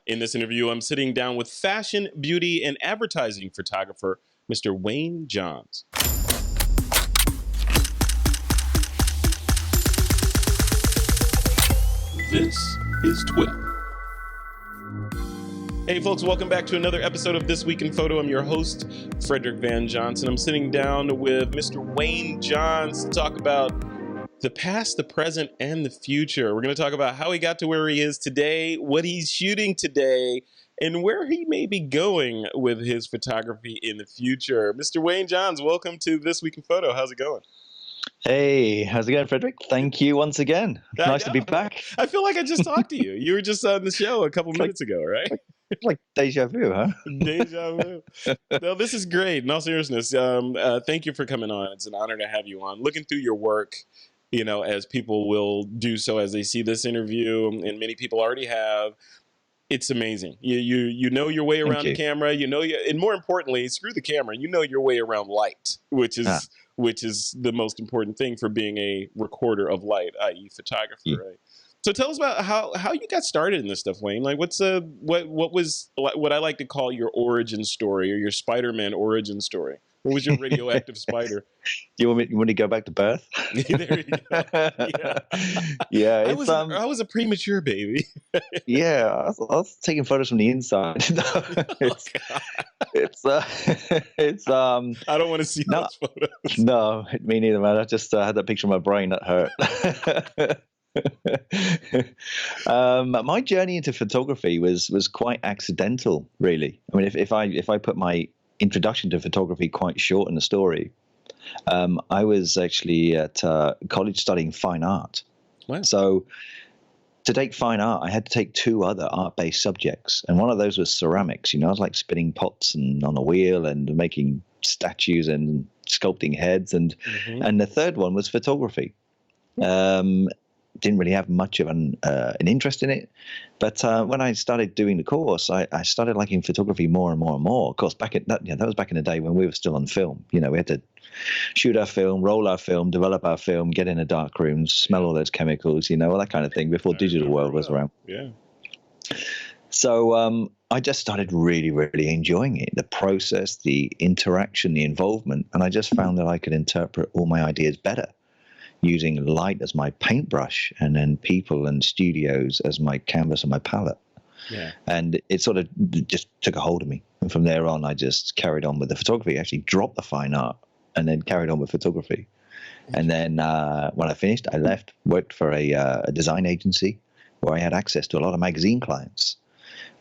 In this interview, I'm sitting down with fashion, beauty, and advertising photographer, Mr. Wayne Johns. This is TWiP. Hey folks, welcome back to another episode of This Week in Photo. I'm your host, Frederick Van Johnson. I'm sitting down with Mr. Wayne Johns to talk about the past, the present, and the future. We're going to talk about how he got to where he is today, what he's shooting today, and where he may be going with his photography in the future. Mr. Wayne Johns, welcome to This Week in Photo. How's it going? Hey, how's it going, Frederick? Thank you once again. Nice to be back. I feel like I just talked to you. You were just on the show a couple minutes ago, right? It's like deja vu, huh? Deja vu. No, this is great. In all seriousness, thank you for coming on. It's an honor to have you on. Looking through your work, you know, as people will do so as they see this interview, and many people already have. It's amazing. You know your way around the camera. And more importantly, screw the camera. You know your way around light, which is the most important thing for being a recorder of light, i.e., photography, right? So tell us about how you got started in this stuff, Wayne. Like, what was what I like to call your origin story, or your Spider-Man origin story? What was your radioactive spider? You want me to go back to birth? There you go. Yeah. I was a premature baby. Yeah, I was taking photos from the inside. It's I don't want to see those photos. No, me neither, man. I just had that picture in my brain that hurt. My journey into photography was quite accidental, really. I mean, if I put my introduction to photography quite short in the story, I was actually at college studying fine art. Wow. So to take fine art, I had to take two other art-based subjects, and one of those was ceramics. You know, I was like spinning pots and on a wheel and making statues and sculpting heads, and the third one was photography. Didn't really have much of an interest in it, but when I started doing the course, I started liking photography more and more and more. Of course, that was back in the day when we were still on film. You know, we had to shoot our film, roll our film, develop our film, get in a dark room, smell all those chemicals, you know, all that kind of thing before digital world was around. Yeah. So I just started really, really enjoying it, the process, the interaction, the involvement, and I just found that I could interpret all my ideas better using light as my paintbrush, and then people and studios as my canvas and my palette. Yeah. And it sort of just took a hold of me. And from there on, I just carried on with the photography, actually dropped the fine art, and then carried on with photography. And then when I finished, I left, worked for a design agency where I had access to a lot of magazine clients.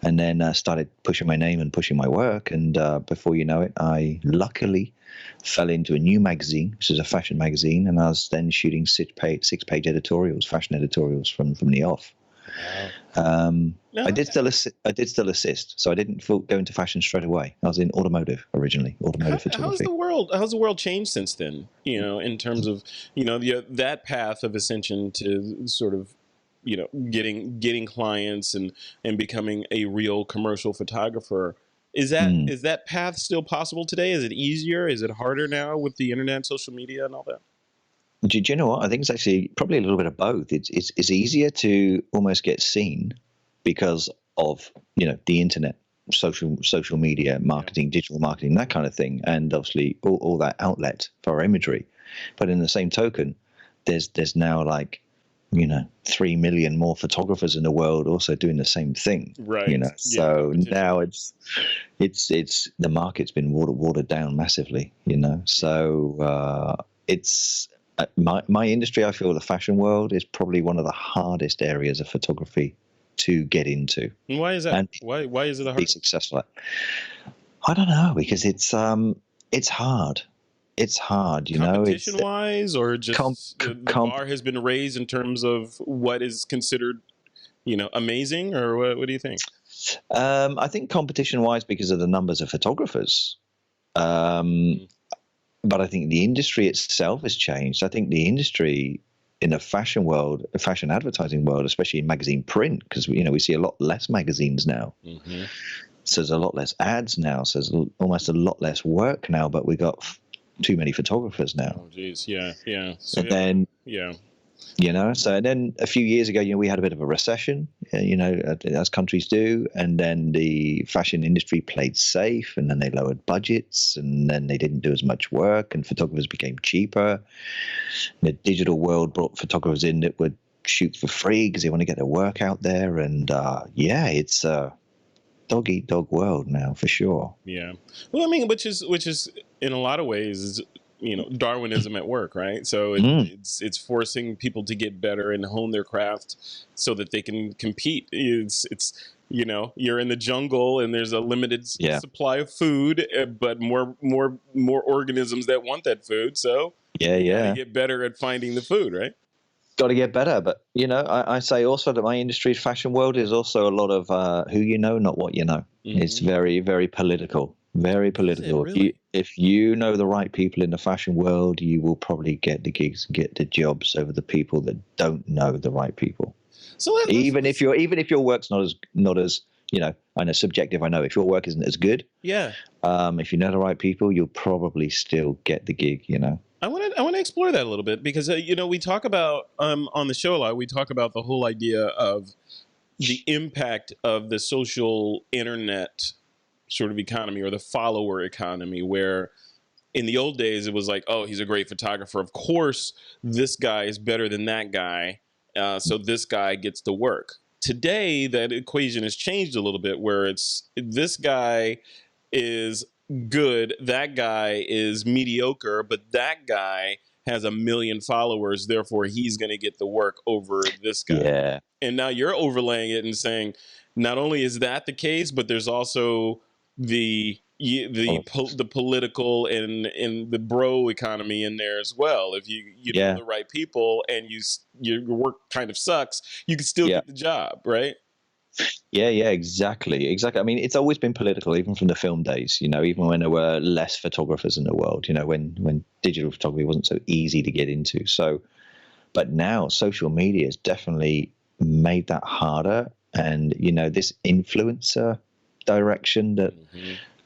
And then started pushing my name and pushing my work. And before you know it, I luckily fell into a new magazine, which is a fashion magazine. And I was then shooting six-page editorials, fashion editorials from the off. Wow. I did still assist. So I didn't go into fashion straight away. I was in automotive originally, photography. How's the world changed since then? You know, in terms of, you know, that path of ascension to sort of, you know, getting clients and becoming a real commercial photographer. Is that path still possible today? Is it easier? Is it harder now with the internet, social media, and all that? Do you know what? I think it's actually probably a little bit of both. It's easier to almost get seen because of, you know, the internet, social media marketing, digital marketing, that kind of thing, and obviously all that outlet for our imagery. But in the same token, there's now like, you know, 3 million more photographers in the world also doing the same thing. Right. You know, so now it's the market's been watered down massively, you know. So it's my industry, I feel the fashion world is probably one of the hardest areas of photography to get into. And why is that? Why is it hard? Be successful. I don't know, because it's hard. It's hard, you know. Competition-wise, or just the bar has been raised in terms of what is considered, you know, amazing, or what do you think? I think competition-wise because of the numbers of photographers. But I think the industry itself has changed. I think the industry in the fashion world, the fashion advertising world, especially in magazine print, because, you know, we see a lot less magazines now. So there's a lot less ads now. So there's almost a lot less work now, but we got too many photographers now. Oh, geez. Yeah. So and then So and then a few years ago, we had a bit of a recession, as countries do, and then the fashion industry played safe, and then they lowered budgets, and then they didn't do as much work, and photographers became cheaper. The digital world brought photographers in that would shoot for free because they want to get their work out there, and it's a dog eat dog world now for sure. Yeah, well, I mean, which is in a lot of ways, Darwinism at work, right? So it's forcing people to get better and hone their craft so that they can compete. It's you're in the jungle and there's a limited supply of food, but more organisms that want that food. So you gotta get better at finding the food, right? Got to get better, but I say also that my industry, fashion world, is also a lot of who you know, not what you know. Mm-hmm. It's very, very political. Very political. Really? If you know the right people in the fashion world, you will probably get the gigs and get the jobs over the people that don't know the right people. So even if your work's not as I know subjective. I know if your work isn't as good. Yeah. If you know the right people, you'll probably still get the gig. I want to explore that a little bit because we talk about on the show a lot. We talk about the whole idea of the impact of the social internet sort of economy or the follower economy, where in the old days it was like, oh, he's a great photographer, of course this guy is better than that guy, so this guy gets the work. Today that equation has changed a little bit, where it's this guy is good, that guy is mediocre, but that guy has 1 million followers, therefore he's going to get the work over this guy. Yeah. And now you're overlaying it and saying not only is that the case, but there's also the political and the bro economy in there as well. If you know the right people and your work kind of sucks, you can still get the job, right? Yeah, exactly. I mean, it's always been political, even from the film days. Even when there were less photographers in the world. When digital photography wasn't so easy to get into. So, but now social media has definitely made that harder, and this influencer direction that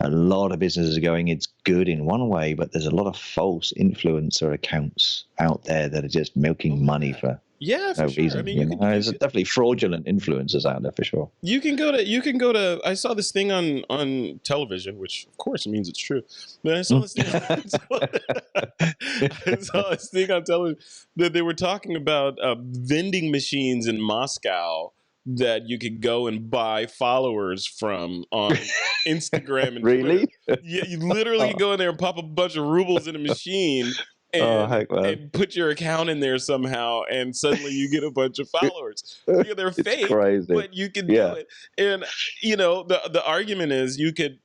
a lot of businesses are going, it's good in one way, but there's a lot of false influencer accounts out there that are just milking money for no reason. I mean, there's definitely fraudulent influencers out there for sure. You can go to. I saw this thing on television, which of course means it's true. But I saw this thing. I saw this thing on television that they were talking about vending machines in Moscow that you could go and buy followers from on Instagram and really? Twitter. Yeah, you literally go in there and pop a bunch of rubles in a machine and put your account in there somehow, and suddenly you get a bunch of followers. They're fake, crazy. but you can do it. And the argument is you could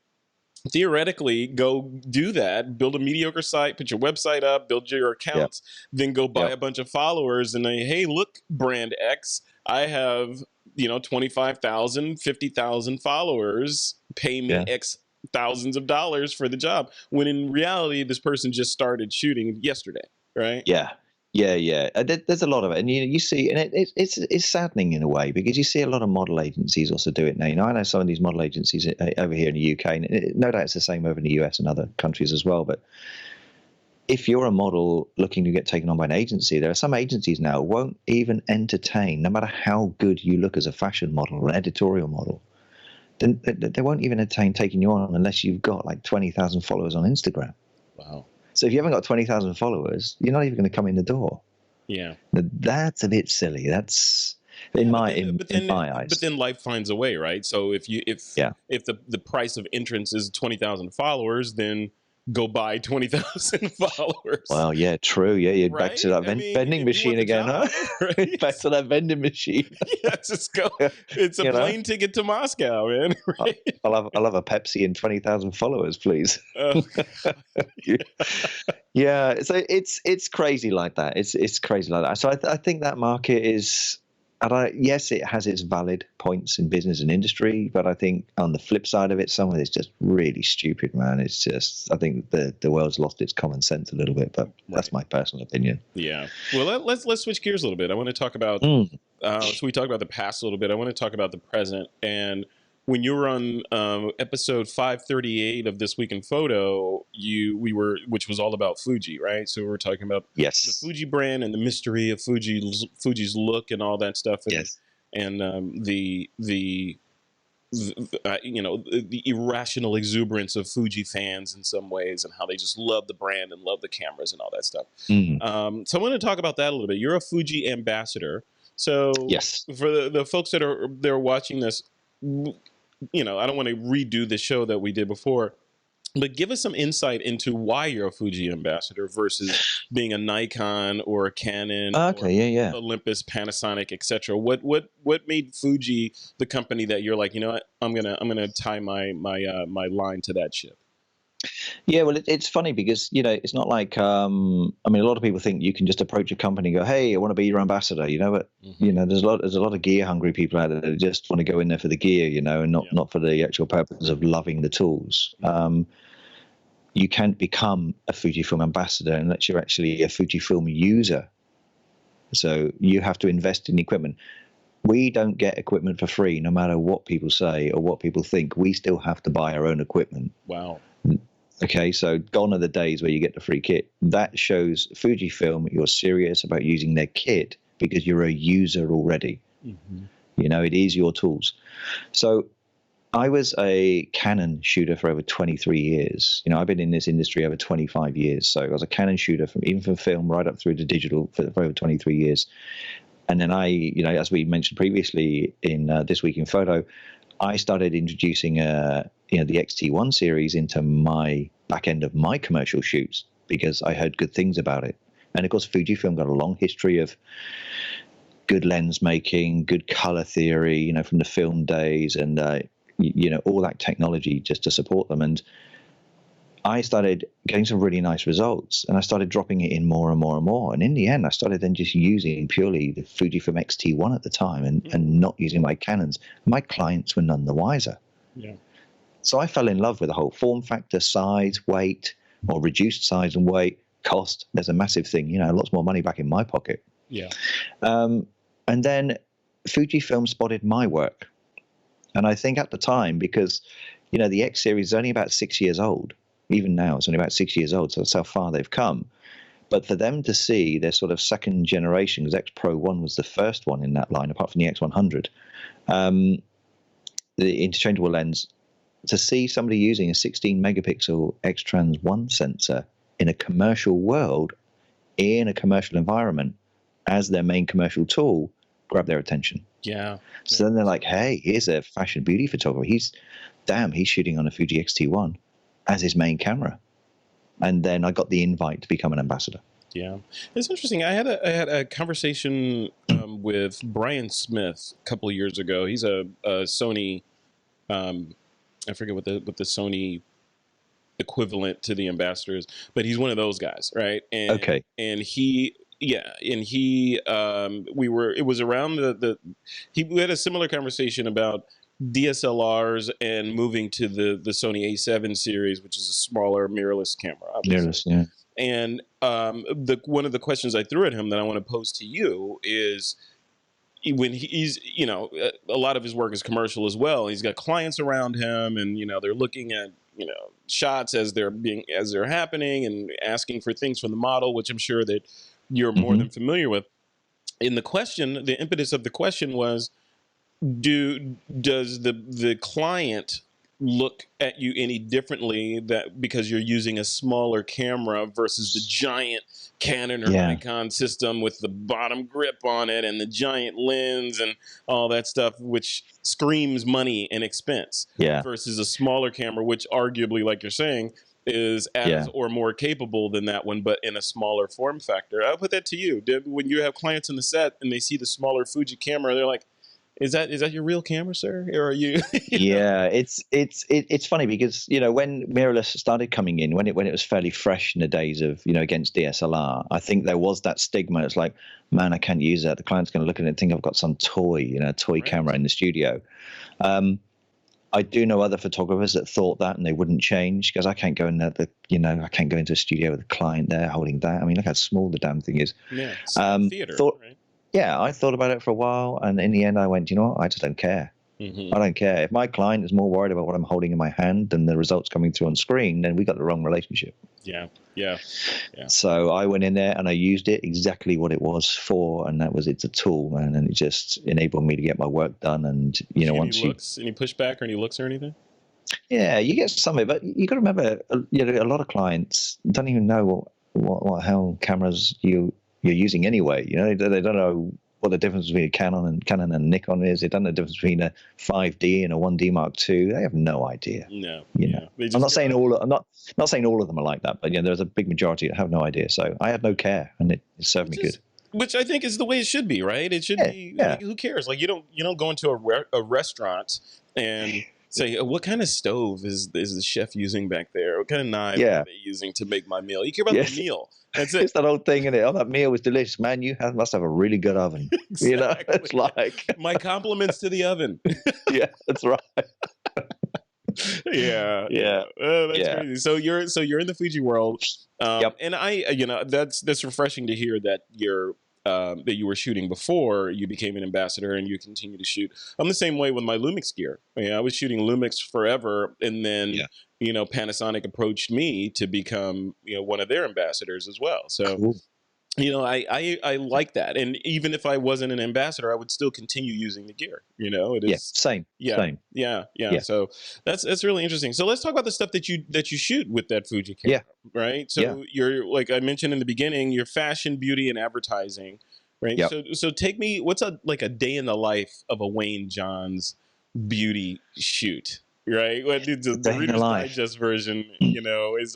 theoretically go do that, build a mediocre site, put your website up, build your accounts, then go buy a bunch of followers and then, hey, look, brand X, I have 25,000, 50,000 followers, pay me X thousands of dollars for the job, when in reality this person just started shooting yesterday, right? Yeah. There's a lot of it, and you see, and it's saddening in a way, because you see a lot of model agencies also do it now. I know some of these model agencies over here in the UK, and no doubt it's the same over in the US and other countries as well. But if you're a model looking to get taken on by an agency, there are some agencies now won't even entertain, no matter how good you look as a fashion model or an editorial model. Then they won't even entertain taking you on unless you've got like 20,000 followers on Instagram. Wow. So if you haven't got 20,000 followers, you're not even going to come in the door. Yeah. Now, that's a bit silly. That's in my eyes. But then life finds a way, right? So if the price of entrance is 20,000 followers, then go buy 20,000 followers. Well, yeah, true. Yeah, you're back to that vending machine again, job, huh? Right? Back to that vending machine. Yeah, just go. It's a plane ticket to Moscow, man. Right? I'll have a Pepsi and 20,000 followers, please. Yeah, so it's crazy like that. It's crazy like that. So I think that market is. Yes, it has its valid points in business and industry, but I think on the flip side of it, some of it's just really stupid, man. It's just, I think the world's lost its common sense a little bit, but that's my personal opinion. Yeah. Well, let's switch gears a little bit. I want to talk about, so we talked about the past a little bit. I want to talk about the present. And when you were on episode 538 of This Week in Photo, which was all about Fuji, right? So we were talking about the Yes. Fuji brand and the mystery of Fuji's look and all that stuff, and Yes. the irrational exuberance of Fuji fans in some ways, and how they just love the brand and love the cameras and all that stuff. So I want to talk about that a little bit. You're a Fuji ambassador. So Yes. for the folks that are watching this, I don't want to redo the show that we did before, but give us some insight into why you're a Fuji ambassador versus being a Nikon or a Canon or Olympus, Panasonic, etc. What made Fuji the company that you're like, you know what, I'm gonna tie my line to that ship? Yeah, well, it's funny because it's not like I mean, a lot of people think you can just approach a company and go, "Hey, I want to be your ambassador," but there's a lot of gear hungry people out there that just want to go in there for the gear, and not for the actual purpose of loving the tools. You can't become a Fujifilm ambassador unless you're actually a Fujifilm user. So you have to invest in equipment. We don't get equipment for free, no matter what people say or what people think. We still have to buy our own equipment. Wow. Okay, so gone are the days where you get the free kit. That shows Fujifilm you're serious about using their kit because you're a user already. It is your tools. So I was a Canon shooter for over 23 years. I've been in this industry over 25 years. So I was a Canon shooter even from film right up through to digital for over 23 years. And then as we mentioned previously in This Week in Photo, I started introducing the XT1 series into my back end of my commercial shoots because I heard good things about it. And of course, Fujifilm got a long history of good lens making, good color theory, from the film days, and all that technology just to support them. And I started getting some really nice results, and I started dropping it in more and more and more. And in the end, I started then just using purely the Fujifilm X-T1 at the time and not using my Canons. My clients were none the wiser. Yeah. So I fell in love with the whole form factor, size, weight, or reduced size and weight, cost. There's a massive thing, lots more money back in my pocket. Yeah. And then Fujifilm spotted my work. And I think at the time, because, the X series is only about 6 years old. Even now, it's only about 6 years old, so that's how far they've come. But for them to see their sort of second generation, because X Pro 1 was the first one in that line, apart from the X100, the interchangeable lens, to see somebody using a 16 megapixel X-Trans 1 sensor in a commercial world, in a commercial environment, as their main commercial tool, grabbed their attention. Yeah. So then they're like, hey, here's a fashion beauty photographer. He's shooting on a Fuji X-T1 as his main camera. And then I got the invite to become an ambassador. Yeah, it's interesting. I had a conversation with Brian Smith a couple of years ago. He's a Sony, I forget what the Sony equivalent to the ambassador is, but he's one of those guys, right? And, okay. And he, it was around we had a similar conversation about DSLRs and moving to the Sony A7 series, which is a smaller mirrorless camera. Obviously. Mirrorless, yeah. And one of the questions I threw at him that I want to pose to you is, when he's, a lot of his work is commercial as well. He's got clients around him, and they're looking at shots as they're happening and asking for things from the model, which I'm sure that you're more than familiar with. And the impetus of the question was, does the client look at you any differently because you're using a smaller camera versus the giant Canon or Nikon system with the bottom grip on it and the giant lens and all that stuff, which screams money and expense, versus a smaller camera, which arguably, like you're saying, is as or more capable than that one, but in a smaller form factor. I'll put that to you. When you have clients in the set and they see the smaller Fuji camera, they're like, Is that your real camera, sir? Or are you? Yeah, it's funny because when mirrorless started coming in, when it was fairly fresh in the days of against DSLR, I think there was that stigma. It's like, man, I can't use that. The client's going to look at it and think I've got some toy, camera in the studio. I do know other photographers that thought that and they wouldn't change, because I can't go in there. I can't go into a studio with a client there holding that. I mean, look how small the damn thing is. Yeah, theater, right? Yeah, I thought about it for a while, and in the end I went, I just don't care. I don't care. If my client is more worried about what I'm holding in my hand than the results coming through on screen, then we got the wrong relationship. Yeah. Yeah. So I went in there and I used it exactly what it was for, and that was it's a tool, man, and it just enabled me to get my work done. And you know, any pushback or any looks or anything? Yeah, you get some of it, but you got to remember, you know, a lot of clients don't even know what hell cameras you're using anyway. You know, they don't know what the difference between a Canon and Nikon is. They don't know the difference between a 5D and a 1D Mark II. They have no idea. No, you know. I'm not saying not saying all of them are like that, but you know, there's a big majority that have no idea. So I had no care, and it served me good. Which I think is the way it should be, right? It should be. Yeah. Like, who cares? Like you don't go into a restaurant and say, what kind of stove is the chef using back there? What kind of knife are they using to make my meal? You care about the meal. That's it. It's that old thing, isn't it? Oh, that meal was delicious, man. You must have a really good oven. Exactly. You know, it's like my compliments to the oven. Yeah, that's right. Yeah. That's crazy. So you're in the Fuji world, and that's refreshing to hear that that you were shooting before you became an ambassador and you continue to shoot. I'm the same way with my Lumix gear. I was shooting Lumix forever, and then Panasonic approached me to become one of their ambassadors as well. So. Cool. I like that. And even if I wasn't an ambassador, I would still continue using the gear. It is same. Same. Yeah. So that's really interesting. So let's talk about the stuff that you shoot with that Fuji camera. Yeah. Right. So you're, like I mentioned in the beginning, you're fashion, beauty, and advertising. Right. Yep. So take me, what's a day in the life of a Wayne Johns beauty shoot? Right, the Reader's Digest version, is.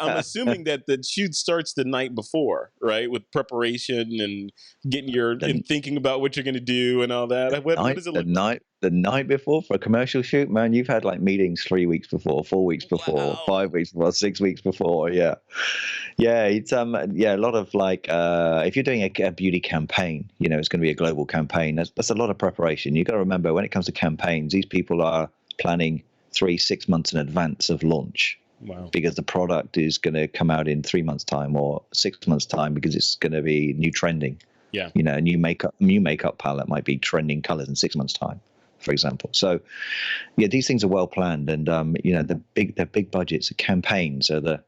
I'm assuming that the shoot starts the night before, right, with preparation and getting and thinking about what you're going to do and all that. What does it look like? The night before for a commercial shoot, man, you've had like meetings 3 weeks before, 4 weeks before, 5 weeks before, 6 weeks before. It's a lot of like if you're doing a beauty campaign, it's going to be a global campaign. That's a lot of preparation. You've got to remember, when it comes to campaigns, these people are planning 3-6 months in advance of launch. Wow. Because the product is going to come out in 3 months' time or 6 months' time, because it's going to be new trending. Yeah. A new makeup palette might be trending colors in 6 months' time, for example. So, these things are well planned, and the big budgets. Campaigns are the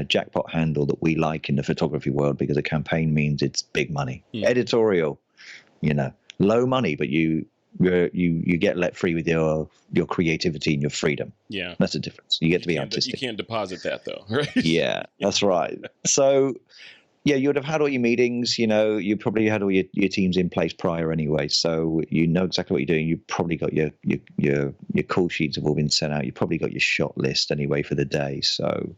jackpot handle that we like in the photography world, because a campaign means it's big money. Editorial, low money, but you get let free with your creativity and your freedom. Yeah, that's the difference. You get to be artistic. You can't deposit that though, right? Yeah, that's right. So, you would have had all your meetings. You probably had all your teams in place prior anyway, so you know exactly what you're doing. You probably got your call sheets have all been sent out. You probably got your shot list anyway for the day. So,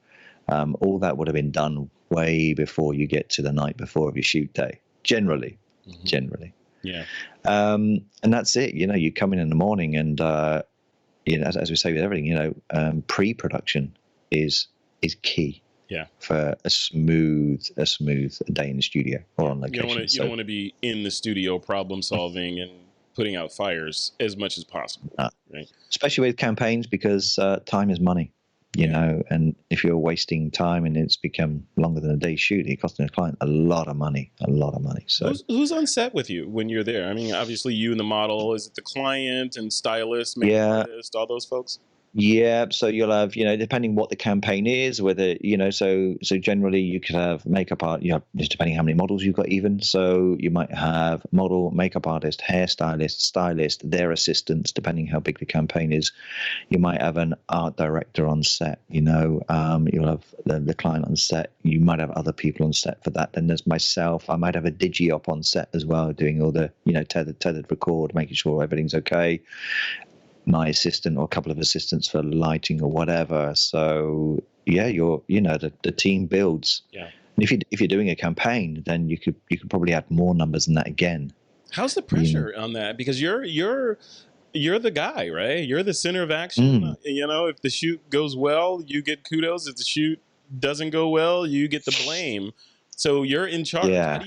all that would have been done way before you get to the night before of your shoot day. Generally. Yeah. And that's it. You come in the morning, and as we say with everything, pre-production is key. Yeah. For a smooth day in the studio or on location. You don't want to be in the studio problem solving and putting out fires as much as possible. Right. Especially with campaigns, because time is money. And if you're wasting time and it's become longer than a day's shoot, it's costing a client a lot of money. So who's on set with you when you're there? I mean, obviously you and the model. Is it the client and stylist, makeup artist, all those folks? Yeah, so you'll have, depending what the campaign is, whether, so generally you could have makeup art, just depending how many models you've got even. So you might have model, makeup artist, hairstylist, stylist, their assistants, depending how big the campaign is. You might have an art director on set, you'll have the client on set. You might have other people on set for that. Then there's myself. I might have a digi-op on set as well, doing all the, tethered record, making sure everything's okay. My assistant or a couple of assistants for lighting or whatever. So the team builds. Yeah. And if you're doing a campaign, then you could probably add more numbers than that again. How's the pressure on that? Because you're the guy, right? You're the center of action. If the shoot goes well, you get kudos. If the shoot doesn't go well, you get the blame. So you're in charge. Yeah. How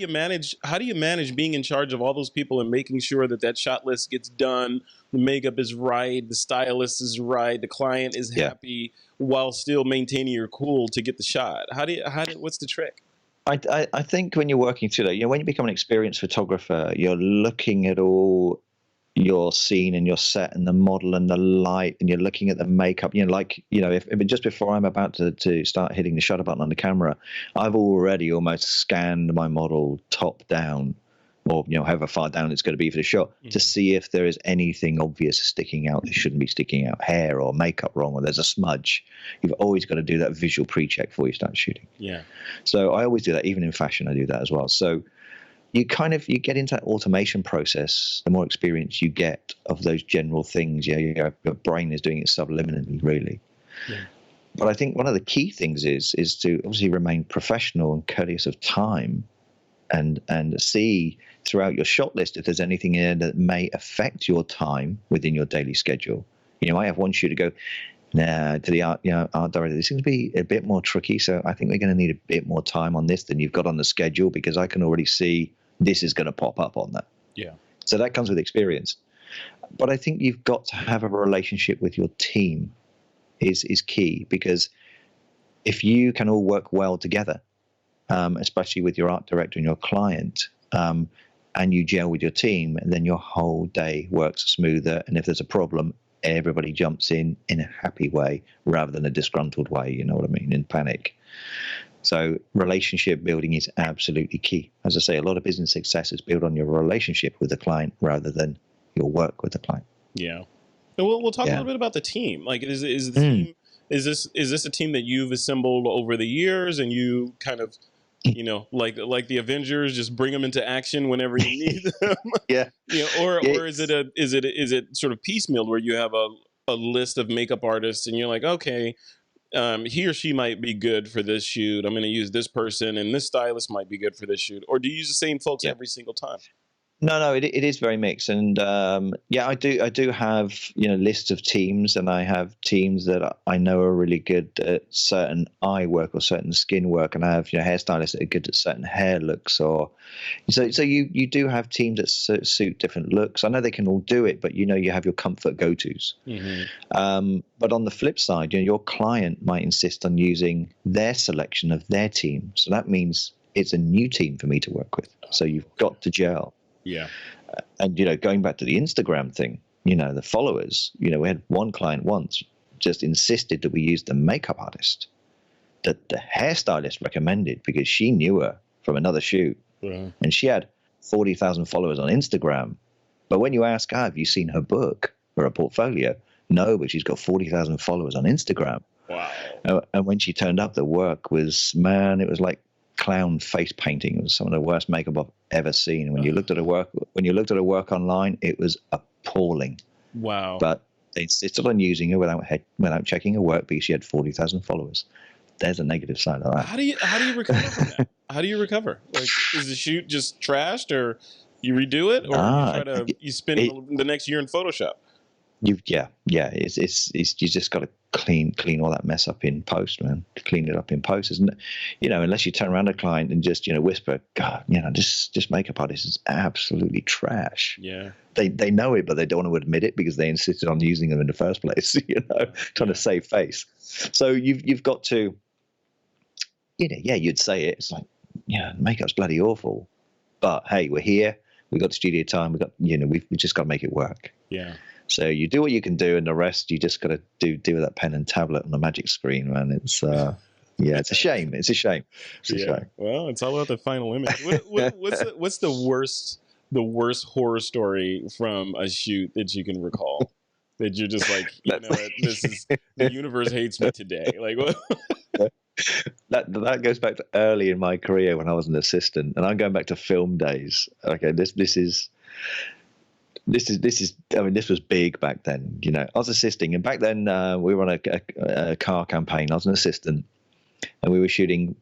do you manage being in charge of all those people and making sure that shot list gets done, the makeup is right, the stylist is right, the client is happy, while still maintaining your cool to get the shot? What's the trick? I think when you're working through that, when you become an experienced photographer, you're looking at all your scene and your set and the model and the light, and you're looking at the makeup, if just before I'm about to start hitting the shutter button on the camera, I've already almost scanned my model top down, or however far down it's going to be for the shot, to see if there is anything obvious sticking out that shouldn't be sticking out, hair or makeup wrong, or there's a smudge. You've always got to do that visual pre-check before you start shooting. Yeah. So I always do that. Even in fashion, I do that as well. So you get into that automation process, the more experience you get of those general things. Your brain is doing it subliminally, really. Yeah. But I think one of the key things is to obviously remain professional and courteous of time, and see throughout your shot list if there's anything in there that may affect your time within your daily schedule. I have one shooter go, to the art director, this seems to be a bit more tricky, so I think we're going to need a bit more time on this than you've got on the schedule, because I can already see this is going to pop up on that. Yeah. So that comes with experience. But I think you've got to have a relationship with your team is key, because if you can all work well together, especially with your art director and your client, and you gel with your team, then your whole day works smoother. And if there's a problem, everybody jumps in a happy way rather than a disgruntled way, you know what I mean, in panic. So relationship building is absolutely key. As I say, a lot of business success is built on your relationship with the client rather than your work with the client. Yeah. We'll talk a little bit about the team. Like, is the team, is this a team that you've assembled over the years, and you kind of, like the Avengers, just bring them into action whenever you need them? Yeah. Or is it sort of piecemeal, where you have a list of makeup artists and you're like, okay, he or she might be good for this shoot, I'm going to use this person, and this stylist might be good for this shoot? Or do you use the same folks every single time? No, it is very mixed, and I do have lists of teams, and I have teams that I know are really good at certain eye work or certain skin work, and I have hairstylists that are good at certain hair looks, or so you do have teams that suit different looks. I know they can all do it, but you have your comfort go-tos. But on the flip side, your client might insist on using their selection of their team, so that means it's a new team for me to work with. So you've got to gel. Yeah. And, going back to the Instagram thing, the followers, we had one client once just insisted that we use the makeup artist that the hairstylist recommended, because she knew her from another shoot. And she had 40,000 followers on Instagram. But when you ask her, have you seen her book or her portfolio? No, but she's got 40,000 followers on Instagram. Wow. And when she turned up, the work was, it was like clown face painting. It was some of the worst makeup I've ever seen. And when you looked at her work online, it was appalling. Wow. But they insisted on using her without checking her work, because she had 40,000 followers. There's a negative side of that. How do you recover from that? How do you recover? Like, is the shoot just trashed, or you redo it, or you spend the next year in Photoshop? It's you just got to clean all that mess up in post, man. Clean it up in post, isn't it? Unless you turn around to a client and just whisper, God, just makeup artist is absolutely trash. Yeah, they know it, but they don't want to admit it because they insisted on using them in the first place. Trying to save face. So you've got to, you'd say it. It's like, makeup's bloody awful, but hey, we're here. We got studio time. We got we just got to make it work. Yeah. So you do what you can do, and the rest you just got to do with that pen and tablet on the magic screen, man. It's it's a shame. It's a shame. Shame. Well, it's all about the final image. What's the worst horror story from a shoot that you can recall? That you're just like, this is, the universe hates me today. Like, what? That goes back to early in my career when I was an assistant, and I'm going back to film days. Okay, this is. I mean, this was big back then. I was assisting, and back then we were on a car campaign. I was an assistant, and we were shooting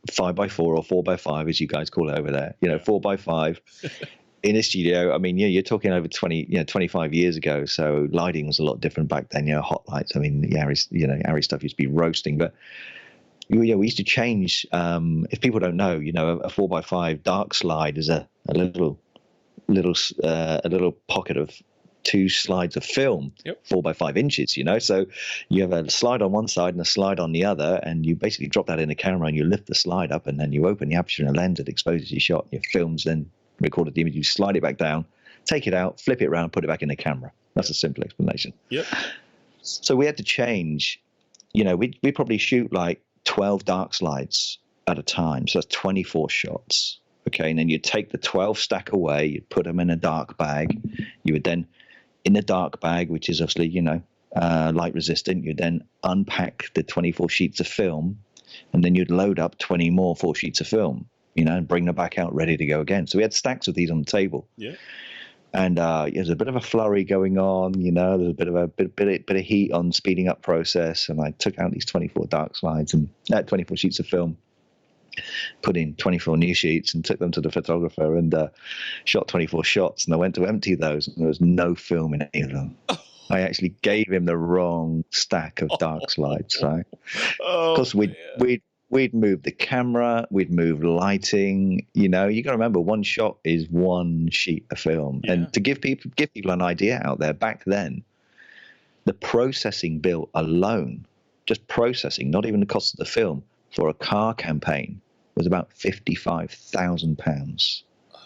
5x4 or 4x5, as you guys call it over there. 4x5 in a studio. I mean, you're talking over 25 years ago. So lighting was a lot different back then. Hot lights. I mean, the Arri stuff used to be roasting, but we used to change. If people don't know, a 4x5 dark slide is a little pocket of 2 slides of film, 4x5 inches, so you have a slide on one side and a slide on the other, and you basically drop that in the camera and you lift the slide up, and then you open the aperture in a lens that exposes your shot. Your film's then recorded the image, you slide it back down, take it out, flip it around, put it back in the camera. That's a simple explanation. Yep. So we had to change. We probably shoot like 12 dark slides at a time. So that's 24 shots. Okay. And then you'd take the 12 stack away, you'd put them in a dark bag. You would then, in the dark bag, which is obviously, light resistant, you'd then unpack the 24 sheets of film, and then you'd load up 20 more 4 sheets of film, and bring them back out ready to go again. So we had stacks of these on the table. Yeah. And there's a bit of a flurry going on, there's a bit of heat on speeding up process. And I took out these 24 dark slides and 24 sheets of film, put in 24 new sheets and took them to the photographer and shot 24 shots. And I went to empty those and there was no film in any of them. I actually gave him the wrong stack of dark slides, right? Because we'd moved the camera, we'd moved lighting. You got to remember, one shot is one sheet of film. Yeah. And to give people an idea out there, back then, the processing bill alone, just processing, not even the cost of the film, for a car campaign was about £55,000. Oh,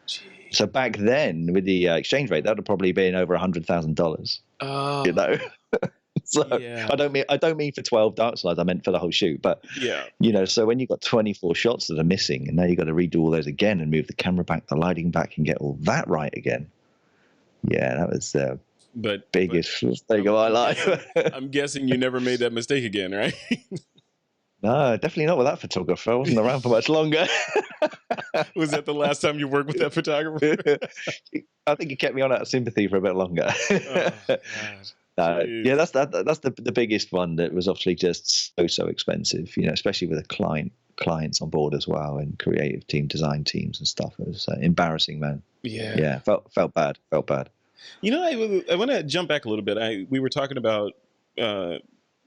geez. So back then, with the exchange rate, that would have probably been over $100,000. Oh. So yeah. I don't mean for 12 dark slides. I meant for the whole shoot. But so when you've got 24 shots that are missing, and now you've got to redo all those again and move the camera back, the lighting back, and get all that right again. Yeah, that was the biggest mistake of my life. I'm guessing you never made that mistake again, right? No, definitely not with that photographer. I wasn't around for much longer. Was that the last time you worked with that photographer? I think he kept me on out of sympathy for a bit longer. Oh, God. Yeah, that's the biggest one that was obviously just so expensive, especially with clients on board as well, and creative team, design teams and stuff. It was embarrassing, man. Yeah, felt bad. I want to jump back a little bit. We were talking about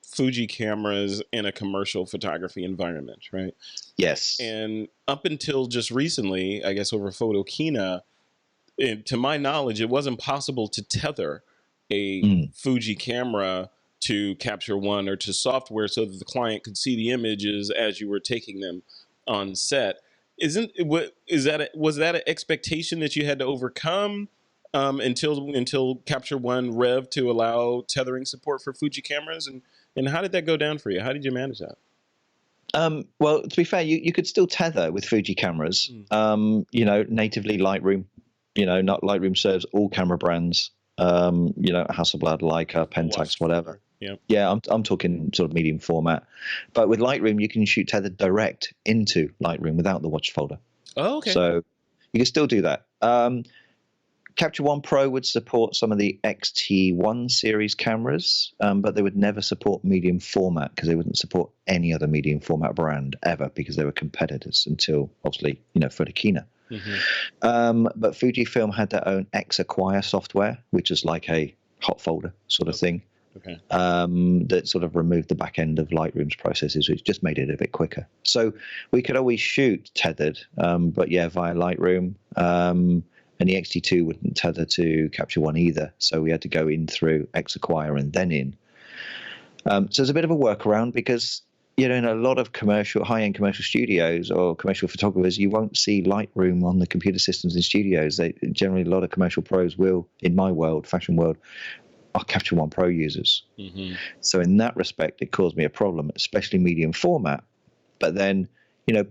Fuji cameras in a commercial photography environment, right? Yes. And up until just recently, I guess over Photokina, to my knowledge, it wasn't possible to tether a Fuji camera to Capture One or to software so that the client could see the images as you were taking them on set. Was that an expectation that you had to overcome until Capture One Rev to allow tethering support for Fuji cameras? And how did that go down for you? How did you manage that? Well, to be fair, you could still tether with Fuji cameras. Natively Lightroom. Lightroom serves all camera brands. Hasselblad, Leica, Pentax, whatever. Yeah, I'm talking sort of medium format. But with Lightroom, you can shoot tethered direct into Lightroom without the watch folder. Oh, okay. So you can still do that. Capture One Pro would support some of the XT1 series cameras, but they would never support medium format because they wouldn't support any other medium format brand ever because they were competitors until, obviously, Photokina. Mm-hmm. But Fujifilm had their own X-Acquire software, which is like a hot folder sort of thing. Okay. That sort of removed the back end of Lightroom's processes, which just made it a bit quicker. So we could always shoot tethered, but via Lightroom. And the XT2 wouldn't tether to Capture One either, so we had to go in through X-Acquire and then in. So it's a bit of a workaround because in a lot of high-end commercial studios or commercial photographers, you won't see Lightroom on the computer systems in studios. Generally, a lot of commercial pros will, in my world, fashion world, are Capture One Pro users. Mm-hmm. So in that respect, it caused me a problem, especially medium format. But then,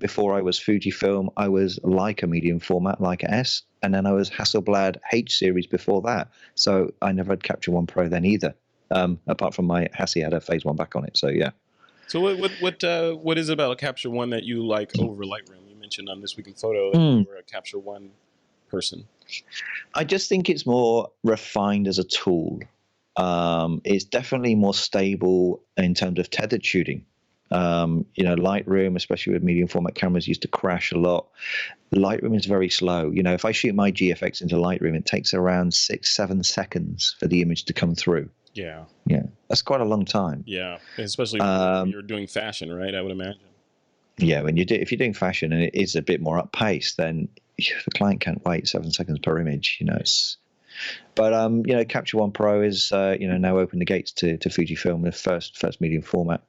before I was Fujifilm, I was Leica medium format, Leica S, and then I was Hasselblad H series before that. So I never had Capture One Pro then either, apart from my Hassie had a Phase 1 back on it. So yeah. So what is it about Capture One that you like over Lightroom? You mentioned on This Week in Photo that you were a Capture One person. I just think it's more refined as a tool. It's definitely more stable in terms of tethered shooting. Lightroom, especially with medium format cameras, used to crash a lot. Lightroom is very slow. If I shoot my GFX into Lightroom, it takes around 6-7 seconds for the image to come through. Yeah. That's quite a long time. Yeah, especially when you're doing fashion, right? I would imagine. Yeah, if you're doing fashion and it is a bit more up pace, then the client can't wait 7 seconds per image. But Capture One Pro is now opened the gates to Fujifilm, the first medium format.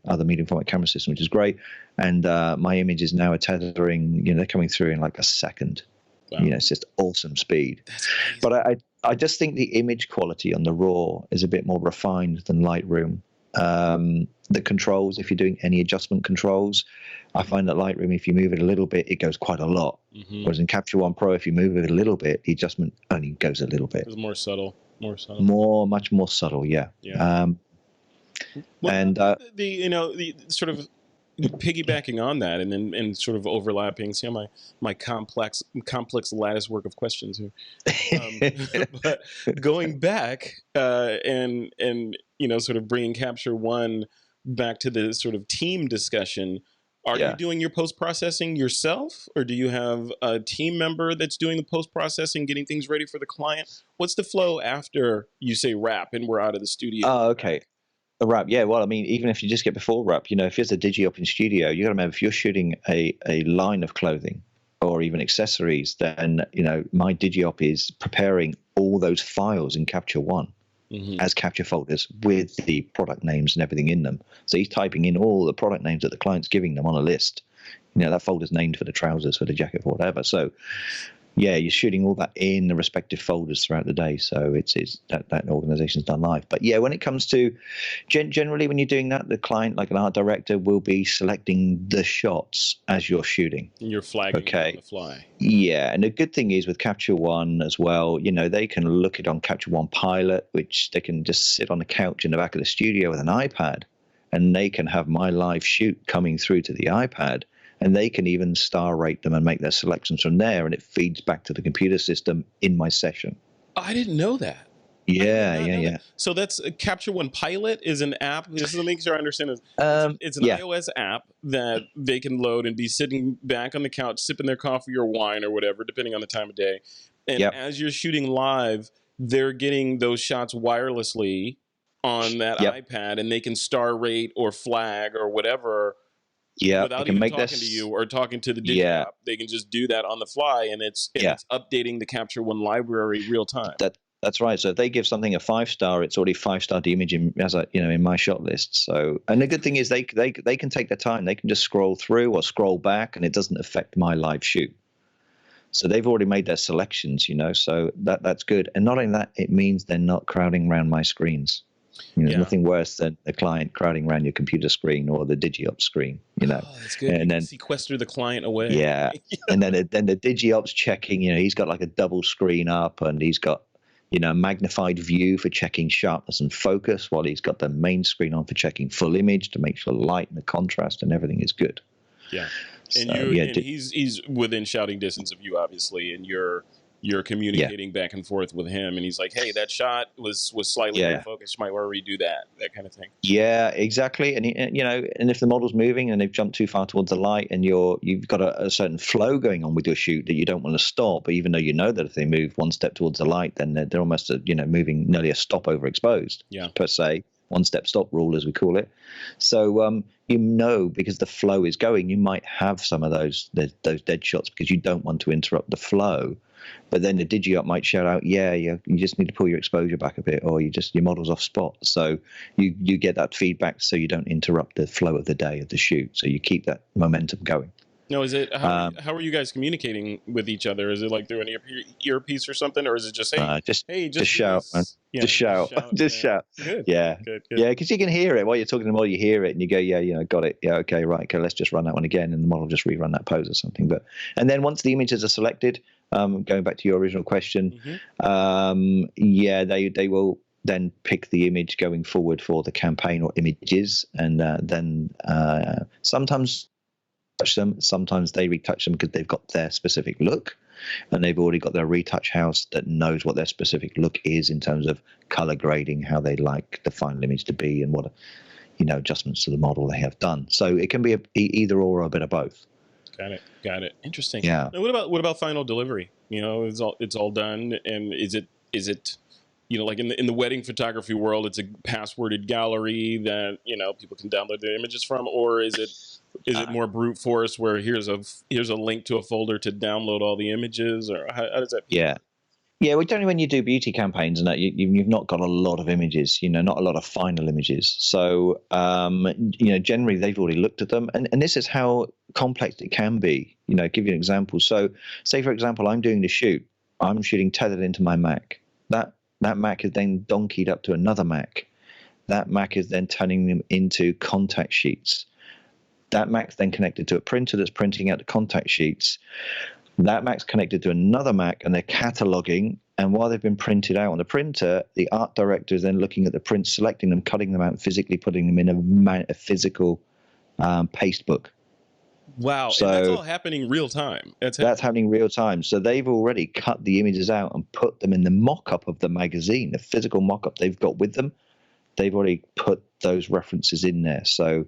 Other medium format camera system, which is great. And my images now are tethering, they're coming through in like a second. You know, it's just awesome speed. That's crazy. But I just think the image quality on the RAW is a bit more refined than Lightroom. The controls, if you're doing any adjustment controls, I find that Lightroom, if you move it a little bit, it goes quite a lot. Whereas in Capture One Pro, if you move it a little bit, the adjustment only goes a little bit. It's more subtle. Much more subtle, yeah. What and about the sort of piggybacking on that, and then and sort of overlapping. See how my complex lattice work of questions here. But going back and sort of bringing Capture One back to the sort of team discussion. Are you doing your post-processing yourself, or do you have a team member that's doing the post-processing, getting things ready for the client? What's the flow after you say wrap and we're out of the studio? Oh, okay. The wrap, yeah. Well, I mean, even if you just get before wrap, if there's a digi-op in studio, you got to remember, if you're shooting a line of clothing or even accessories, then, my digi-op is preparing all those files in Capture One as capture folders with the product names and everything in them. So he's typing in all the product names that the client's giving them on a list. That folder's named for the trousers, for the jacket, for whatever. So, yeah, you're shooting all that in the respective folders throughout the day. So it's that organization's done live. But yeah, when it comes to generally when you're doing that, the client, like an art director, will be selecting the shots as you're shooting. And you're flagging on the fly. Yeah, and the good thing is with Capture One as well, they can look it on Capture One Pilot, which they can just sit on the couch in the back of the studio with an iPad, and they can have my live shoot coming through to the iPad. And they can even star rate them and make their selections from there, and it feeds back to the computer system in my session. I didn't know that. Yeah. So that's Capture One Pilot is an app. Just to make sure I understand this. It's an iOS app that they can load and be sitting back on the couch, sipping their coffee or wine or whatever, depending on the time of day. And as you're shooting live, they're getting those shots wirelessly on that iPad, and they can star rate or flag or whatever. Yeah, without even talking to you or talking to the digi app, they can just do that on the fly, and it's updating the Capture One library real time. That's right. So if they give something a 5-star, it's already 5-star imaging as in my shot list. So, and the good thing is they can take their time. They can just scroll through or scroll back, and it doesn't affect my live shoot. So they've already made their selections, so that's good. And not only that, it means they're not crowding around my screens. There's nothing worse than a client crowding around your computer screen or the digi-op screen, Oh, that's good. And then sequester the client away. Yeah. And then the digi-op's checking, he's got like a double screen up, and he's got, a magnified view for checking sharpness and focus, while he's got the main screen on for checking full image to make sure the light and the contrast and everything is good. Yeah. And he's within shouting distance of you, obviously, and you're communicating back and forth with him, and he's like, hey, that shot was slightly out of focus. You might want to redo that kind of thing. Yeah, exactly. And and if the model's moving and they've jumped too far towards the light, and you've got a certain flow going on with your shoot that you don't want to stop, even though that if they move one step towards the light, then they're almost moving nearly a stop overexposed, per se. One step stop rule, as we call it. So because the flow is going, you might have some of those dead shots because you don't want to interrupt the flow. But then the digi-op might shout out, you just need to pull your exposure back a bit, or your model's off spot. So you get that feedback, so you don't interrupt the flow of the day of the shoot. So you keep that momentum going. No, is it how are you guys communicating with each other? Is it like through an earpiece or something, or is it just just shout, man? Yeah, just shout. Good. Yeah, good. Yeah, because you can hear it while you're talking to the model. You hear it, and you go, got it. Yeah, okay, right. Okay, let's just run that one again, and the model will just rerun that pose or something. And then once the images are selected, going back to your original question, they will then pick the image going forward for the campaign or images, and then sometimes touch them. Sometimes they retouch them because they've got their specific look, and they've already got their retouch house that knows what their specific look is in terms of color grading, how they like the final image to be, and what adjustments to the model they have done. So it can be either or a bit of both. Got it. Interesting. Yeah. Now, what about final delivery? It's all done, and is it like in the wedding photography world, it's a passworded gallery that people can download their images from, or is it more brute force where here's a link to a folder to download all the images, or how does that? Yeah, well, generally when you do beauty campaigns and that, you've not got a lot of images, not a lot of final images. So, generally they've already looked at them, and this is how complex it can be. Give you an example. So, say for example, I'm doing the shoot. I'm shooting tethered into my Mac. That Mac is then donkeyed up to another Mac. That Mac is then turning them into contact sheets. That Mac's then connected to a printer that's printing out the contact sheets. That Mac's connected to another Mac, and they're cataloging. And while they've been printed out on the printer, the art director is then looking at the prints, selecting them, cutting them out, physically putting them in a physical paste book. Wow. So, and that's all happening real time. That's happening real time. So they've already cut the images out and put them in the mock-up of the magazine, the physical mock-up they've got with them. They've already put those references in there. So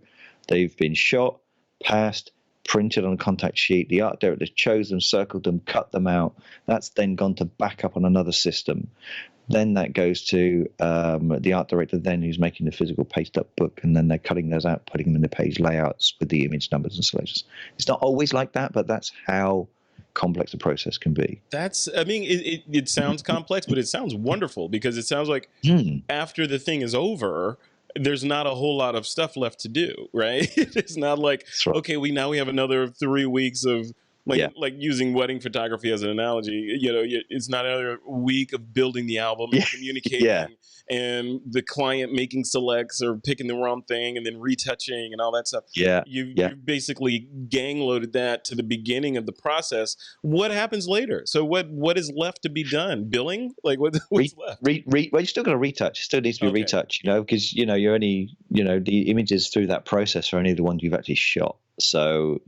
they've been shot, passed, printed on a contact sheet. The art director chose them, circled them, cut them out. That's then gone to backup on another system. Then that goes to the art director then who's making the physical paste up book, and then they're cutting those out, putting them in the page layouts with the image numbers and selections. It's not always like that, but that's how complex the process can be. It sounds complex, but it sounds wonderful, because it sounds like after the thing is over, there's not a whole lot of stuff left to do, right? It's not like, right. Okay, we have another 3 weeks of like using wedding photography as an analogy. It's not another week of building the album and communicating and the client making selects or picking the wrong thing and then retouching and all that stuff. You've basically gang loaded that to the beginning of the process. What happens later? So what is left to be done? Billing? Like what's left? Well, you're still going to retouch. It still needs to be retouched, because you're only, the images through that process are only the ones you've actually shot. So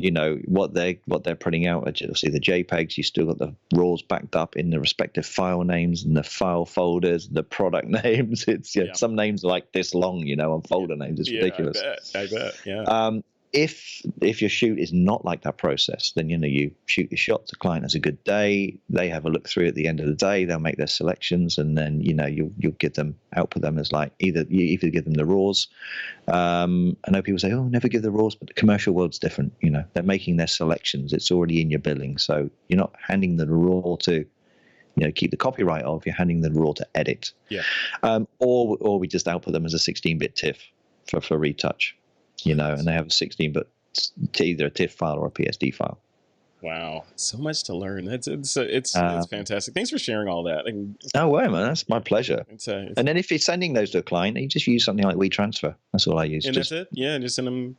what they're putting out, obviously the JPEGs, you still got the RAWs backed up in the respective file names and the file folders, the product names. It's some names are like this long, on folder names. It's ridiculous. I bet. Yeah. If your shoot is not like that process, then you shoot your shots. The client has a good day. They have a look through at the end of the day. They'll make their selections, and then you'll give them, output them as like either give them the RAWs. I know people say, "Oh, never give the RAWs," but the commercial world's different. They're making their selections. It's already in your billing, so you're not handing the RAW to keep the copyright of. You're handing the RAW to edit. Yeah. Or we just output them as a 16-bit TIFF for retouch. And they have a 16-bit, either a TIFF file or a PSD file. Wow, so much to learn. It's fantastic. Thanks for sharing all that. No way, man. That's my pleasure. And then if you're sending those to a client, you just use something like WeTransfer. That's all I use. And that's it. Yeah, just send them.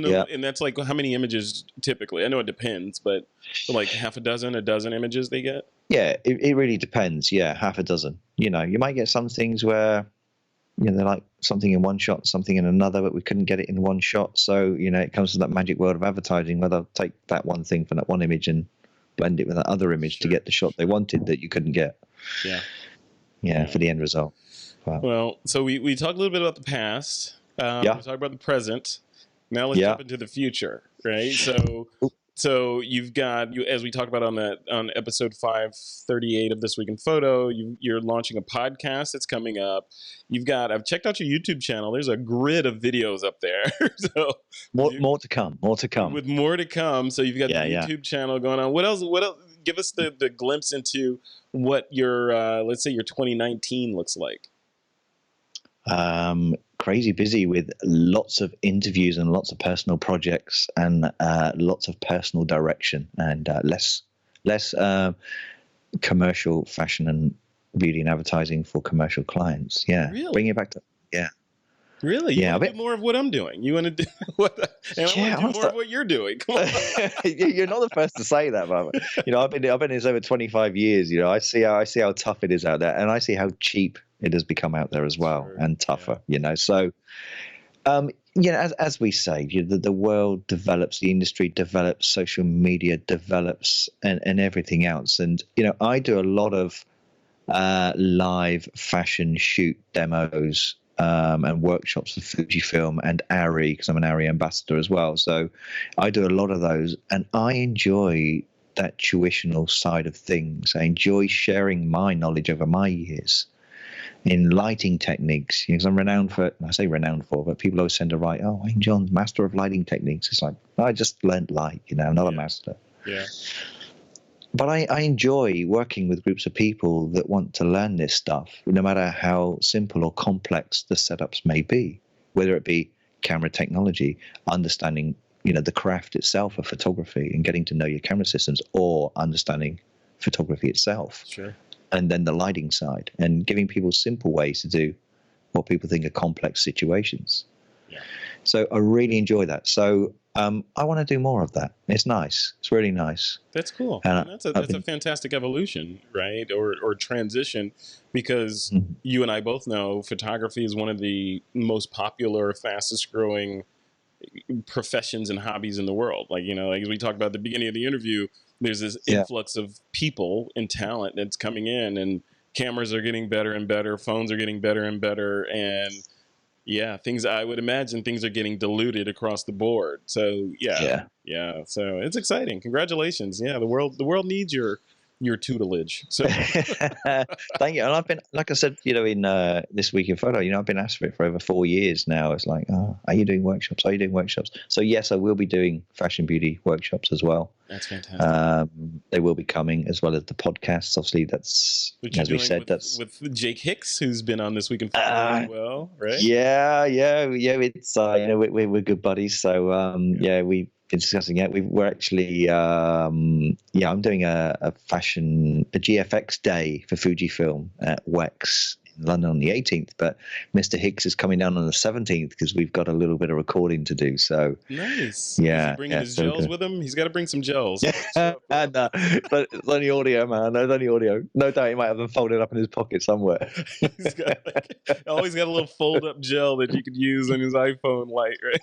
Yeah. And that's like how many images typically? I know it depends, but like half a dozen images they get. Yeah, it really depends. Yeah, half a dozen. You might get some things where they're like something in one shot, something in another, but we couldn't get it in one shot. So, it comes to that magic world of advertising where they'll take that one thing from that one image and blend it with that other image to get the shot they wanted that you couldn't get. Yeah, for the end result. Wow. Well, so we talked a little bit about the past. We talked about the present. Now let's jump into the future, right? So you've got, as we talked about on episode 538 of This Week in Photo, you're launching a podcast that's coming up. I've checked out your YouTube channel. There's a grid of videos up there. So more to come. With more to come. So you've got the YouTube channel going on. What else? Give us the glimpse into what your let's say your 2019 looks like. Crazy busy with lots of interviews and lots of personal projects and lots of personal direction and less commercial fashion and beauty and advertising for commercial clients. Yeah, really? Bring it back to Really? You want to do more of what I'm doing? You want to do what? And I want to do more of what you're doing. Come on. You're not the first to say that, man. I've been in this over 25 years. I see how tough it is out there, and I see how cheap it has become out there as well, and tougher. So, as we say, the world develops, the industry develops, social media develops, and everything else. And I do a lot of live fashion shoot demos. And workshops for Fujifilm and Ari, because I'm an Ari ambassador as well. So I do a lot of those, and I enjoy that tuitional side of things. I enjoy sharing my knowledge over my years in lighting techniques, because I'm renowned for, I say renowned for, but people always tend to write, "Oh, I'm John's master of lighting techniques." It's like, I just learned light, I'm not a master. Yeah. but I enjoy working with groups of people that want to learn this stuff, no matter how simple or complex the setups may be, whether it be camera technology, understanding, the craft itself of photography and getting to know your camera systems, or understanding photography itself. Sure. And then the lighting side, and giving people simple ways to do what people think are complex situations. Yeah. So I really enjoy that. So I want to do more of that. It's nice. It's really nice. That's cool. And And that's a fantastic evolution, right? Or transition, because you and I both know photography is one of the most popular, fastest growing professions and hobbies in the world. Like as we talked about at the beginning of the interview, there's this influx of people and talent that's coming in, and cameras are getting better and better, phones are getting better and better, and I would imagine things are getting diluted across the board. So yeah. So it's exciting. Congratulations. Yeah, the world needs your tutelage. So thank you. And I've been, like I said, in This Week in Photo, I've been asked for it for over 4 years now. It's like, are you doing workshops? Are you doing workshops? So yes, I will be doing fashion beauty workshops as well. That's fantastic. They will be coming, as well as the podcasts. Obviously, that's, as we said, that's with Jake Hicks, who's been on This Week in Photo as well, right? Yeah. It's we're good buddies. So we've been discussing it. We're actually I'm doing a GFX day for Fujifilm at Wex in London on the 18th, but Mr. Hicks is coming down on the 17th because we've got a little bit of recording to do. So nice. Yeah, is he bringing his gels with him? He's got to bring some gels. But it's only audio, man. It's only audio. No doubt he might have them folded up in his pocket somewhere. He's got always got a little fold-up gel that you could use on his iPhone light, right?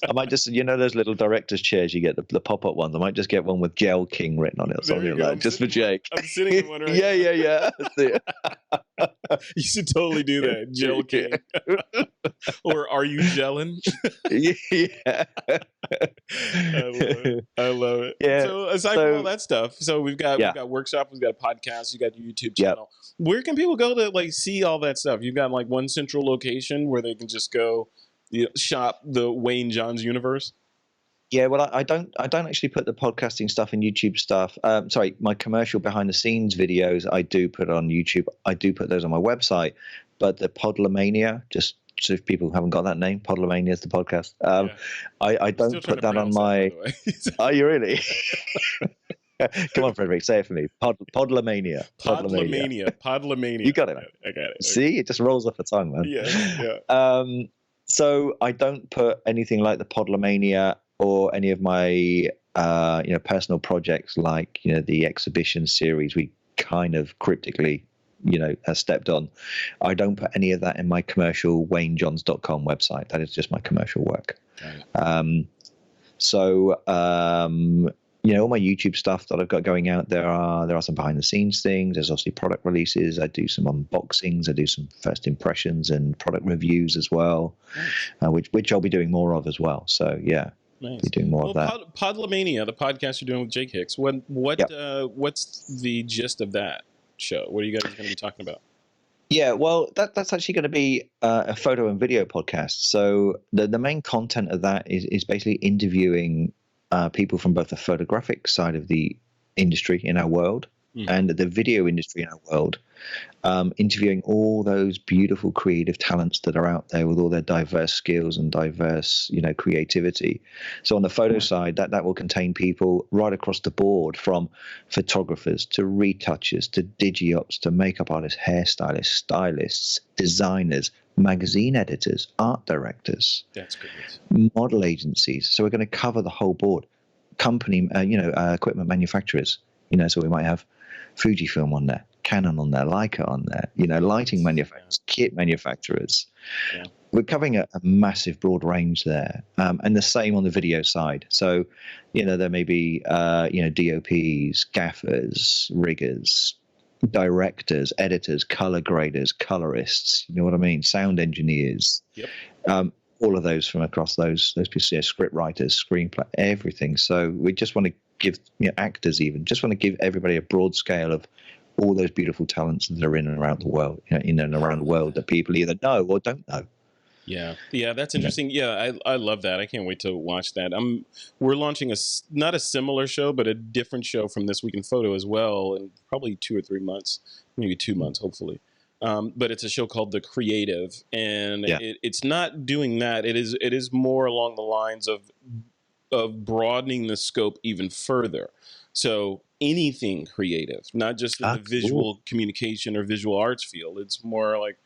I might just, those little director's chairs you get, the pop-up ones. I might just get one with Gel King written on it or something like that, just for Jake. I'm sitting in one right Yeah. That's it. You should totally do that, Gel King. Or are you gelling? Yeah. I love it. Yeah. So aside from all that stuff, so we've got workshops, we've got a podcast, you got your YouTube channel. Where can people go to see all that stuff? You've got one central location where they can just go shop the Wayne Johns universe? Yeah, well, I don't actually put the podcasting stuff and YouTube stuff. Sorry, my commercial behind the scenes videos I do put on YouTube. I do put those on my website, but the Podlomania, just so if people haven't got that name, Podlomania is the podcast. I don't put that on my. Are you really? Come on, Frederick, say it for me. Podlomania. Podlomania. You got it, man. I got it. See, it just rolls off the tongue, man. Yeah. So I don't put anything like the Podlomania or any of my personal projects like the exhibition series we kind of cryptically has stepped on. I don't put any of that in my commercial waynejohns.com website. That is just my commercial work. All my YouTube stuff that I've got going out, there are some behind the scenes things. There's obviously product releases. I do some unboxings. I do some first impressions and product reviews as well, which I'll be doing more of as well. So yeah. Nice. Be doing more of that. Podlomania, the podcast you're doing with Jake Hicks. What's the gist of that show? What are you guys going to be talking about? Yeah, well, that's actually going to be a photo and video podcast. So the main content of that is basically interviewing people from both the photographic side of the industry in our world and the video industry in our world, interviewing all those beautiful creative talents that are out there with all their diverse skills and diverse, creativity. So on the photo side, that will contain people right across the board, from photographers to retouchers to digi-ops to makeup artists, hairstylists, stylists, designers, magazine editors, art directors. That's great. Model agencies. So we're going to cover the whole board. Company, equipment manufacturers. So we might have Fujifilm on there, Canon on there, Leica on there, lighting manufacturers, kit manufacturers. Yeah. We're covering a massive broad range there. And the same on the video side. So, there may be, DOPs, gaffers, riggers, directors, editors, color graders, colorists, you know what I mean? Sound engineers. Yep. All of those from across those people, script writers, screenplay, everything. So we just want to give actors, even just want to give everybody a broad scale of all those beautiful talents that are in and around the world, in and around the world that people either know or don't know. Yeah, that's You know? interesting. Yeah, I love that. I can't wait to watch that. We're launching not a similar show, but a different show from This Week in Photo as well, in probably 2 or 3 months, maybe 2 months, hopefully. But it's a show called The Creative, and Yeah. it's not doing that. It is more along the lines of broadening the scope even further. So anything creative, not just in the Cool. visual communication or visual arts field. It's more like,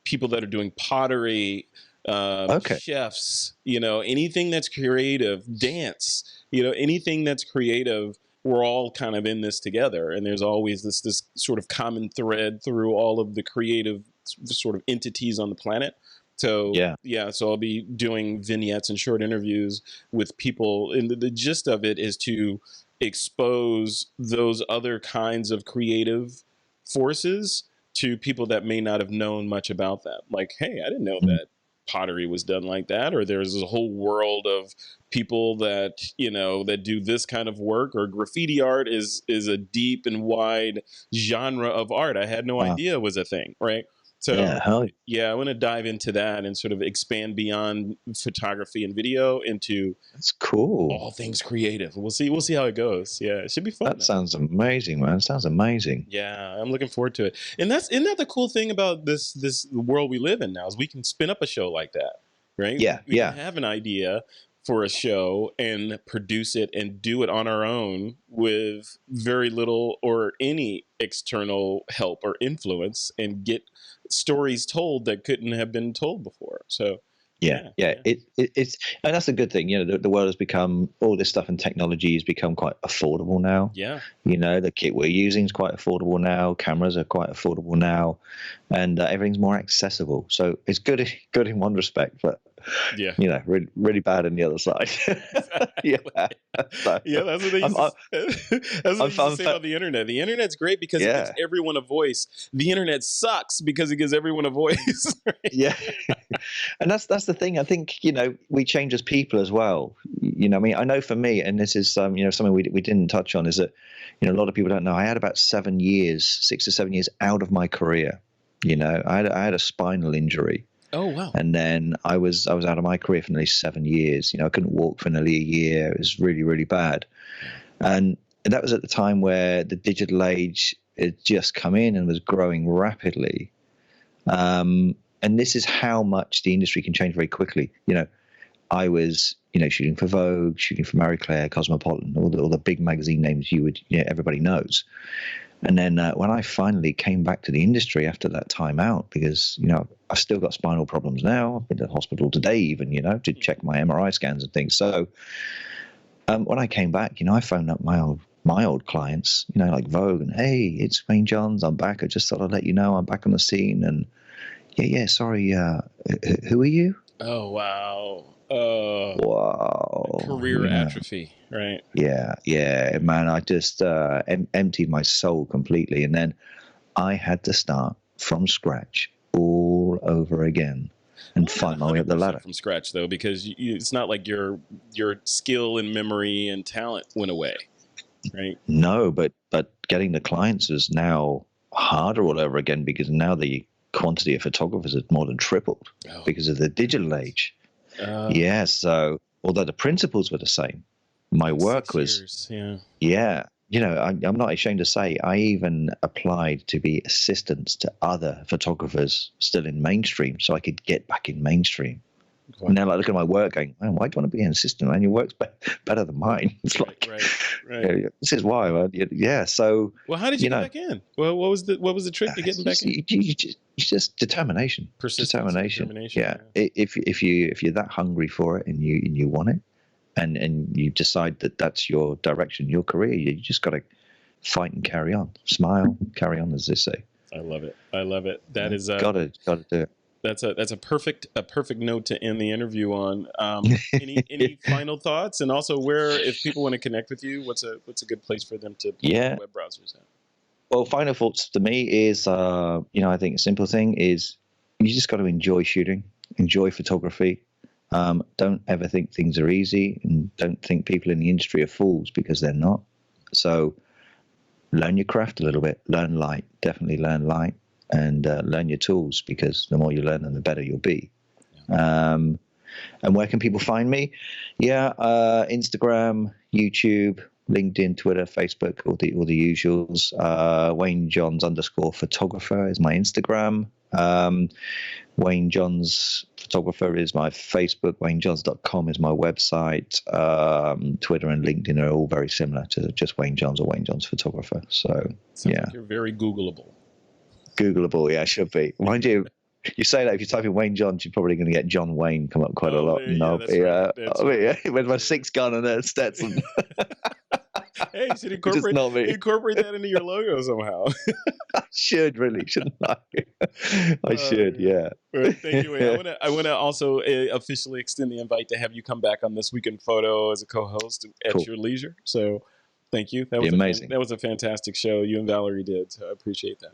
people that are doing pottery, Okay. chefs, anything that's creative, dance, anything that's creative. We're all kind of in this together, and there's always this sort of common thread through all of the creative sort of entities on the planet. So Yeah. so I'll be doing vignettes and short interviews with people, and the gist of it is to expose those other kinds of creative forces to people that may not have known much about that. Like, hey, I didn't know Mm. that pottery was done like that, or there's a whole world of people that that do this kind of work, or graffiti art is a deep and wide genre of art I had no Wow. idea was a thing, right? So Hell I want to dive into that and sort of expand beyond photography and video into that's cool. all things creative. We'll see how it goes. Yeah, it should be fun. That sounds amazing, man. Sounds amazing. Yeah, I'm looking forward to it. And isn't that the cool thing about this world we live in now, is we can spin up a show like that, right? Yeah, We yeah. can have an idea for a show and produce it and do it on our own with very little or any external help or influence, and get stories told that couldn't have been told before. So Yeah. It's and that's a good thing. The world has become, all this stuff and technology has become quite affordable now. yeah. The kit we're using is quite affordable now. Cameras are quite affordable now, and everything's more accessible. So it's good in one respect, but Yeah. really, really bad in the other side. Yeah. So, Yeah, that's what they used to, that's what they used to say I'm- about the internet. The internet's great because it Yeah. gives everyone a voice. The internet sucks because it gives everyone a voice. Yeah. And that's the thing. I think we change as people as well. I mean, I know for me, and this is something we didn't touch on, is that a lot of people don't know. I had about 6 to 7 years out of my career. I had a spinal injury. Oh wow. And then I was out of my career for nearly 7 years. I couldn't walk for nearly a year. It was really, really bad. And that was at the time where the digital age had just come in and was growing rapidly. And this is how much the industry can change very quickly. I was, shooting for Vogue, shooting for Marie Claire, Cosmopolitan, all the big magazine names everybody knows. And then when I finally came back to the industry after that time out, because I've still got spinal problems now. I've been to the hospital today, even to check my MRI scans and things. So when I came back, I phoned up my old clients, like Vogue, and hey, it's Wayne Johns. I'm back. I just thought I'd let you know I'm back on the scene. And yeah. Sorry, who are you? Oh wow. Wow. Career atrophy, right? Yeah, man. I just emptied my soul completely, and then I had to start from scratch all over again and find my way up the ladder from scratch, though, because it's not like your skill and memory and talent went away, right? No, but getting the clients is now harder all over again, because now the quantity of photographers has more than tripled because of the digital age. Yeah, so although the principles were the same, my work was, yeah. I'm not ashamed to say I even applied to be assistants to other photographers still in mainstream, so I could get back in mainstream. Wow. And then I look at my work going, man, why do you want to be an assistant? Man, your work's better than mine. It's right. This is why, man. Yeah. So. Well, how did you get back in? Well, what was the trick to getting back in? Just determination. Determination. Yeah. If you're that hungry for it and you want it, and you decide that that's your direction, your career, you just got to fight and carry on, smile, carry on, as they say. I love it. That is gotta do it. That's a perfect note to end the interview on. Any final thoughts, and also if people want to connect with you, what's a good place for them to put their web browsers at? Well, final thoughts to me is I think a simple thing is you just got to enjoy shooting, enjoy photography. Don't ever think things are easy, and don't think people in the industry are fools, because they're not. So learn your craft a little bit, learn light, definitely learn light. And learn your tools, because the more you learn them, the better you'll be. And where can people find me? Yeah, Instagram, YouTube, LinkedIn, Twitter, Facebook, all the usuals. Wayne Johns _photographer is my Instagram. Wayne Johns photographer is my Facebook. WayneJohns.com is my website. Twitter and LinkedIn are all very similar to just Wayne Johns or Wayne Johns photographer. So Sounds like you're very Googleable. Googleable, yeah, should be. Mind you, you say that if you type in Wayne Johns, you're probably going to get John Wayne come up quite a lot. Yeah, that's right. That's right. With my 6-gun and a Stetson. Hey, you should incorporate that into your logo somehow. I should really, shouldn't I? I should, yeah. Well, thank you, Wayne. I want to also officially extend the invite to have you come back on This Week in Photo as a co-host at your leisure. So thank you. That was amazing. That was a fantastic show you and Valerie did. So I appreciate that.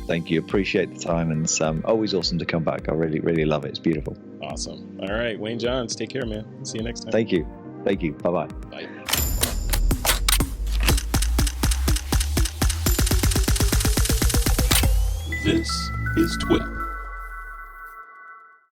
Thank you. Appreciate the time, and it's always awesome to come back. I really, really love it. It's beautiful. Awesome. All right, Wayne Johns, take care, man. See you next time. Thank you. Thank you. Bye-bye. Bye. This is TWiP.